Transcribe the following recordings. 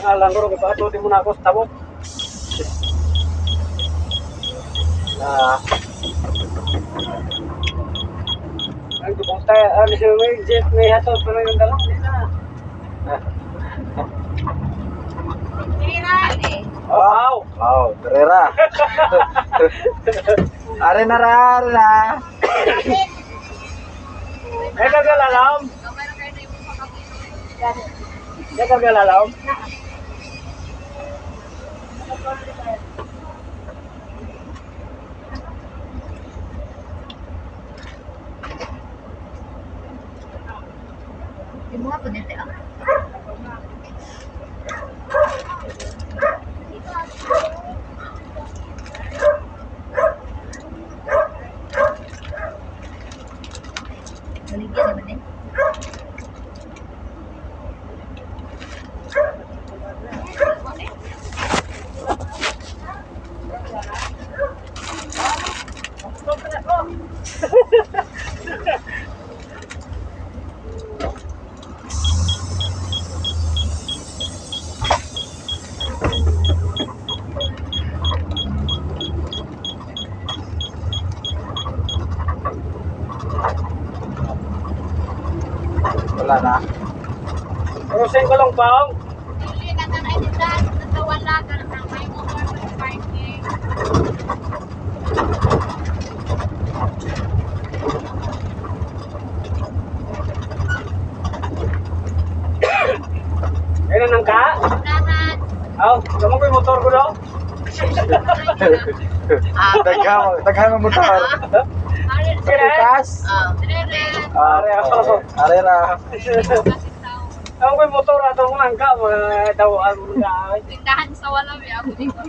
Alang ko rin pa di mo na ako sa tabok. Ang tubong tayo, may jet, may hatot, pero yung dalang, hindi na. Wow! Wow, terera. Are na ra, are na. May kagalalam? May kagalalam? Di mo nga po dito ah. Baligyan naman eh. Wala na. Rusin ko lang pang. Hindi ka na nainitan. Natawala ka na may motor sa parking. Ayun nang ka? Lahat. Aw, kamang ko yung motor ko daw. Daghang ang motor. Ikas. Are ako. Are na. Kamang ko yung motor ato mo nang ka, daw ang mga. Tindahan sa wala may ako dito.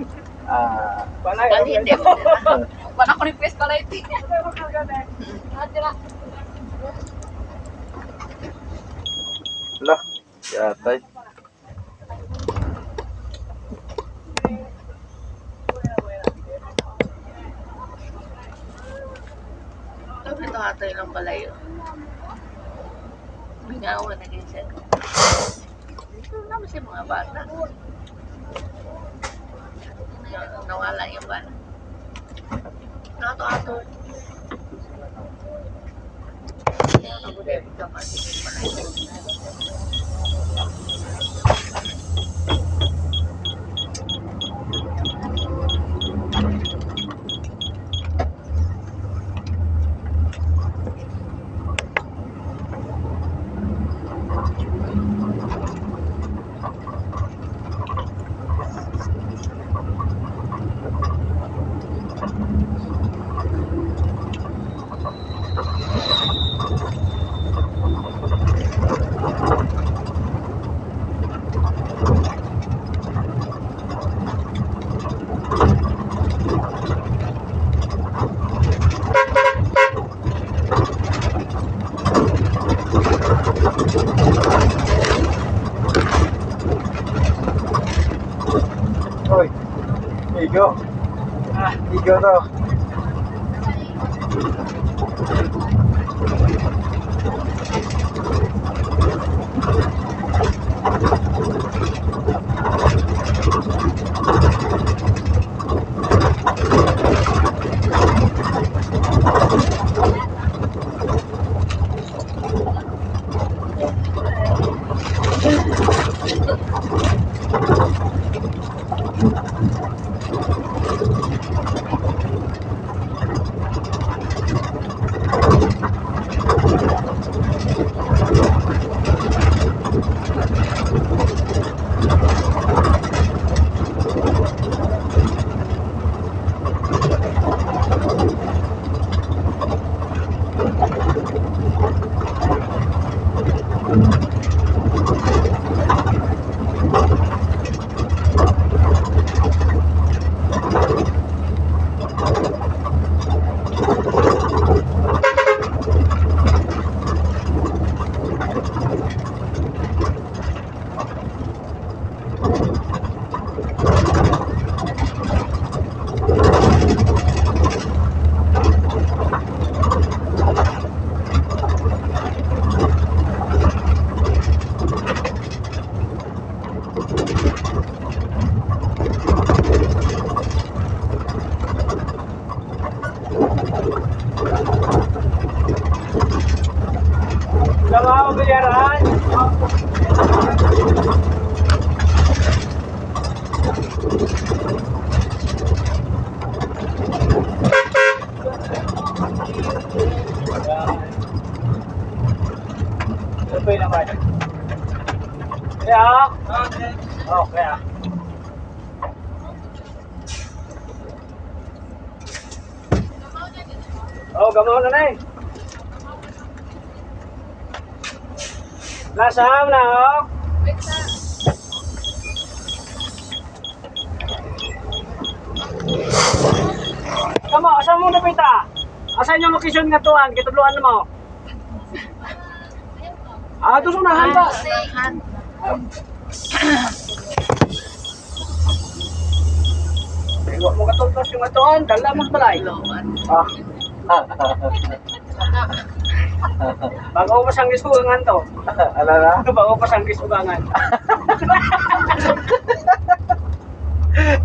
Panay. Hindi mo. Wala ko request pala ito. Lah, yatay. Ito atoy lang pala yun. Bingawa na ganyan. Ito naman siya mga bata. Nawala yung bata. Ato-ato. Ako dahil ka pa. Hoy. Igo. Igo to. Bilyaran. Ito pa yun naman. Kaya? Oo, kaya. Oh, gamaw na na eh. Lasam na oh. Kamo, asa mo na pita? Asa yung location nga tuan? Kitudluan mo. Ah, ito sunahan ba? Iwa mo katultos yung atuan, dala mo balay. Ah. Bago pa siyang gisugangan to. Ala na? Bago pa siyang gisugangan.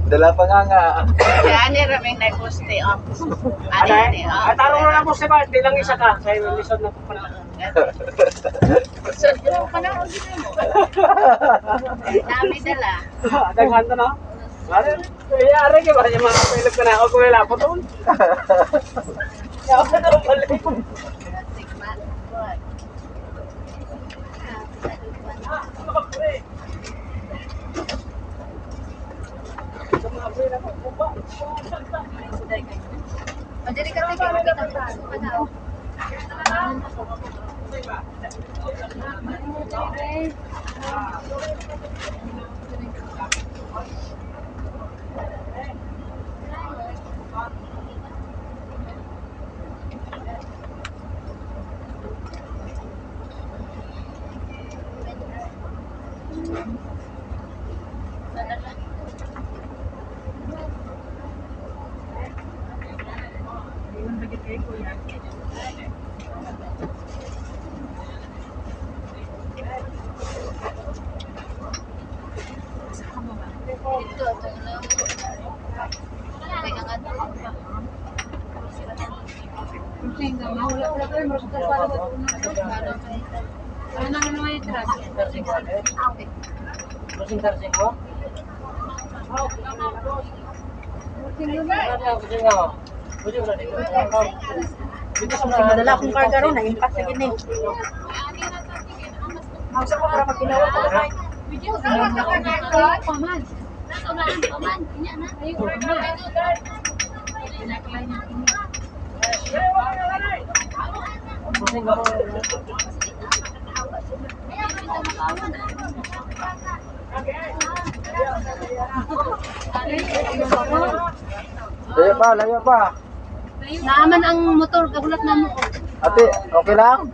Dala pa nga. Kaya ni Raming na poste up. Anay, at tarong na lang po si Bart, di lang isa ka. Sa iyo, lisod na po pa na. So, yung panahon din mo. Dami dala. Daghan to no? Yari ka ba yung mga pilog ka na ako kung wala po doon? Ako na pala yun. Madali ka tingin mo kita. Madala akong karga ron, na-impact sa gini. Mausa ko para magpinawa ko na kayo. Paman. Paman. Layo pa. Naaman ang motor, kagulat na mo. Ate, okay lang?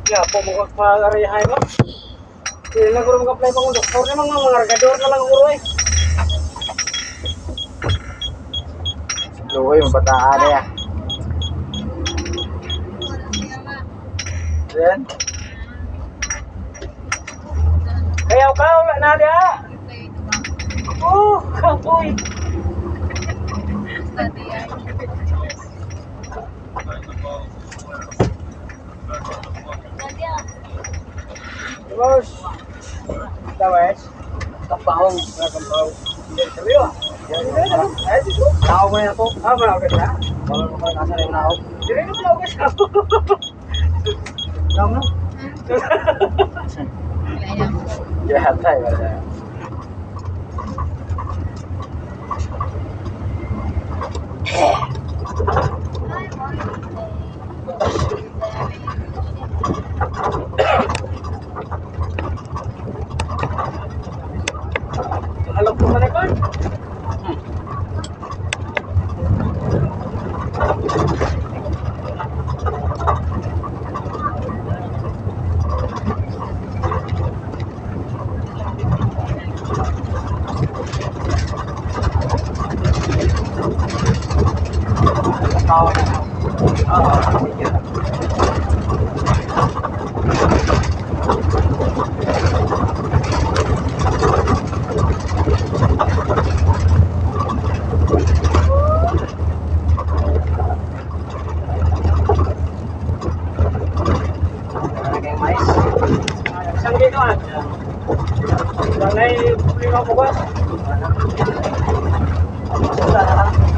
Kaya po mo pag-arihay mo. Hindi na guro mag-apply pang doktor naman mga regador na lang guro eh. Luhoy, mabataan na yan. Yan. Kaya ka, wala na dia. Oh, kapoy. Bos. Tawes. Kampahong, kampahong. Kaliwa. Tao mo yan po. Ah, malawag ka. Malawag ka nasa rin ako. Hindi na malawag ka. Tao mo. Jahat tayo. Alam ko na kan.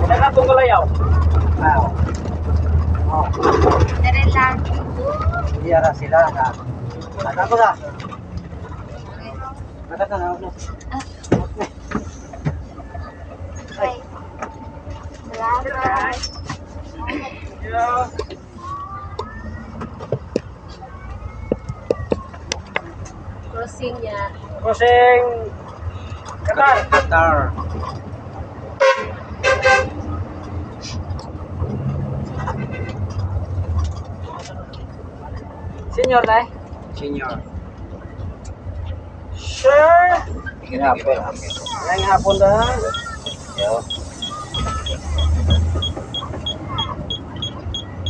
Nakatong kalayaw. Ah, oh, Dari lang. iya na sila na. Ano ko na? Nakata na ako. Okay. Salamat. Yeah. Crossing niya. Crossing Qatar. Qatar. Senior na eh. Senior. Sir. Ginapon. Ngayong hapon dahil. Yo.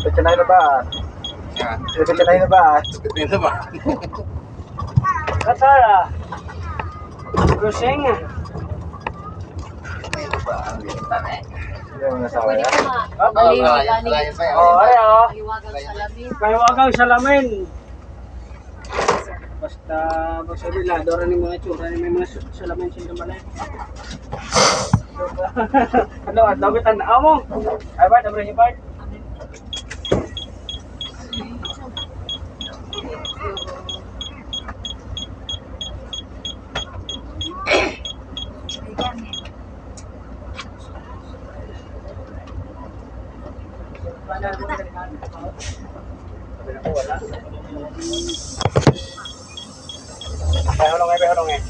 Baca na ba? Ya. Baca na ba? Baca ba? Qatar ah. Crossing. Yung nasawa Pwede ya. ko ma. Ah, Maliwanag. Oh, ay oh. Maliwagang salamin. Pahiwagang salamin. Basta basta bilado rin yung mga tsura ni may mga salamin sila malay. Ano at dapat ang amo. Ay ba dapat yung part. Behulong eh.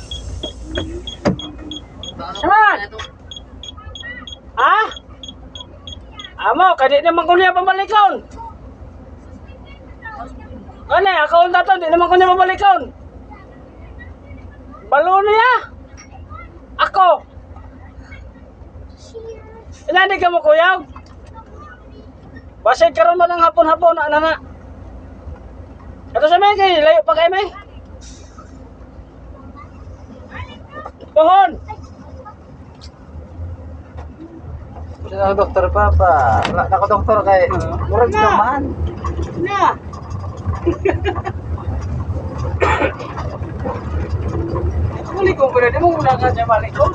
Saman! Ah? Amo, kadi naman ko niya pamalikon. Ano eh, account na to, di naman ko niya pamalikon. Balo niya. Ako. Hindi ka mo kuyaw. Basig karon mo ng hapon-hapon, ano na. Ito sa may, layo pa kayo may. Pohon! Kasi ako doktor pa pa. Wala na ako doktor kay. Murag Na. naman. Na! Balik ko pala, di mo muna ka siya balik ko.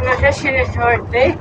Ano siya sinesorte?